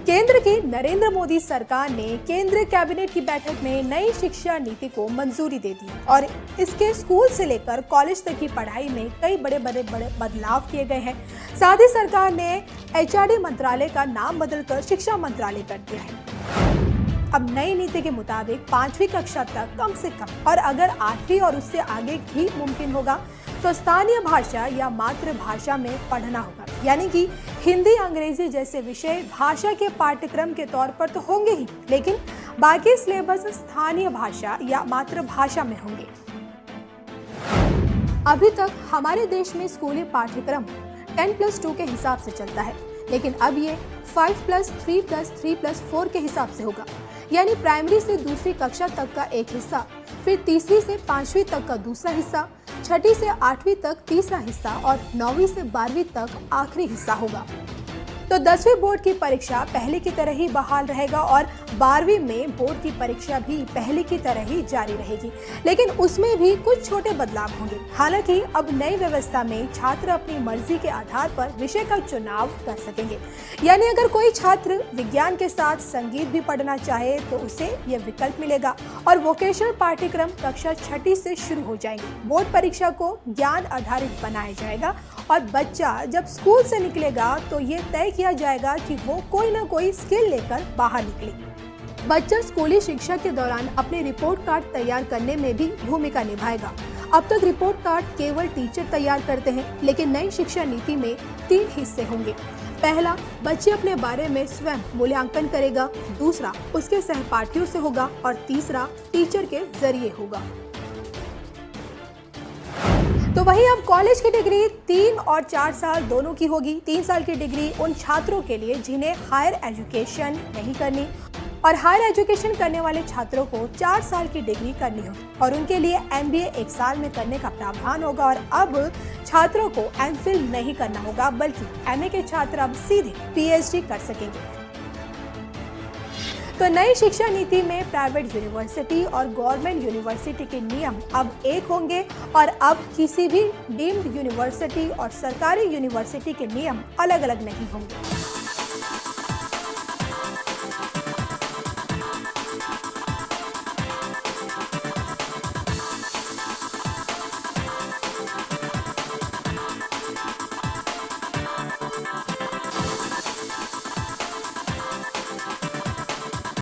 केंद्र की नरेंद्र मोदी सरकार ने केंद्रीय कैबिनेट की बैठक में नई शिक्षा नीति को मंजूरी दे दी और इसके स्कूल से लेकर कॉलेज तक की पढ़ाई में कई बड़े बदलाव किए गए हैं। साथ ही सरकार ने एचआरडी मंत्रालय का नाम बदलकर शिक्षा मंत्रालय कर दिया है। अब नई नीति के मुताबिक 5वीं कक्षा तक कम से कम और अगर 8वीं और उससे आगे भी मुमकिन होगा तो स्थानीय भाषा या मातृभाषा में पढ़ना होगा, यानी कि हिंदी अंग्रेजी जैसे विषय भाषा के पाठ्यक्रम के तौर पर तो होंगे ही, लेकिन बाकी सिलेबस स्थानीय भाषा या मातृभाषा में होंगे। अभी तक हमारे देश में स्कूली पाठ्यक्रम 10+2 के हिसाब से चलता है, लेकिन अब ये 5+3+3+4 के हिसाब से होगा, यानी प्राइमरी से दूसरी कक्षा तक का एक हिस्सा, फिर तीसरी से 5वीं तक का दूसरा हिस्सा, 6ठी से 8वीं तक तीसरा हिस्सा और 9वीं से 12वीं तक आखिरी हिस्सा होगा। तो 10वीं बोर्ड की परीक्षा पहले की तरह ही बहाल रहेगा और 12वीं में बोर्ड की परीक्षा भी पहले की तरह ही जारी रहेगी, लेकिन उसमें भी कुछ छोटे बदलाव होंगे। हालांकि अब नई व्यवस्था में छात्र अपनी मर्जी के आधार पर विषय का चुनाव कर सकेंगे, यानी अगर कोई छात्र विज्ञान के साथ संगीत भी पढ़ना चाहे तो उसे यह विकल्प मिलेगा और वोकेशनल पाठ्यक्रम कक्षा 6ठी से शुरू हो जाएंगे। बोर्ड परीक्षा को ज्ञान आधारित बनाया जाएगा और बच्चा जब स्कूल से निकलेगा तो ये तय किया जाएगा कि वो कोई ना कोई स्किल लेकर बाहर निकले। बच्चा स्कूली शिक्षा के दौरान अपने रिपोर्ट कार्ड तैयार करने में भी भूमिका निभाएगा। अब तक रिपोर्ट कार्ड केवल टीचर तैयार करते हैं, लेकिन नई शिक्षा नीति में 3 हिस्से होंगे। पहला, बच्चे अपने बारे में स्वयं मूल्यांकन करेगा, दूसरा उसके सहपाठियों से होगा और तीसरा टीचर के जरिए होगा। तो वहीं अब कॉलेज की डिग्री 3 और 4 साल दोनों की होगी। 3 साल की डिग्री उन छात्रों के लिए जिन्हें हायर एजुकेशन नहीं करनी और हायर एजुकेशन करने वाले छात्रों को 4 साल की डिग्री करनी होगी और उनके लिए MBA 1 साल में करने का प्रावधान होगा। और अब छात्रों को MPhil नहीं करना होगा, बल्कि MA के छात्र अब सीधे PhD कर सकेंगे। तो नई शिक्षा नीति में प्राइवेट यूनिवर्सिटी और गवर्नमेंट यूनिवर्सिटी के नियम अब एक होंगे और अब किसी भी डीम्ड यूनिवर्सिटी और सरकारी यूनिवर्सिटी के नियम अलग अलग नहीं होंगे।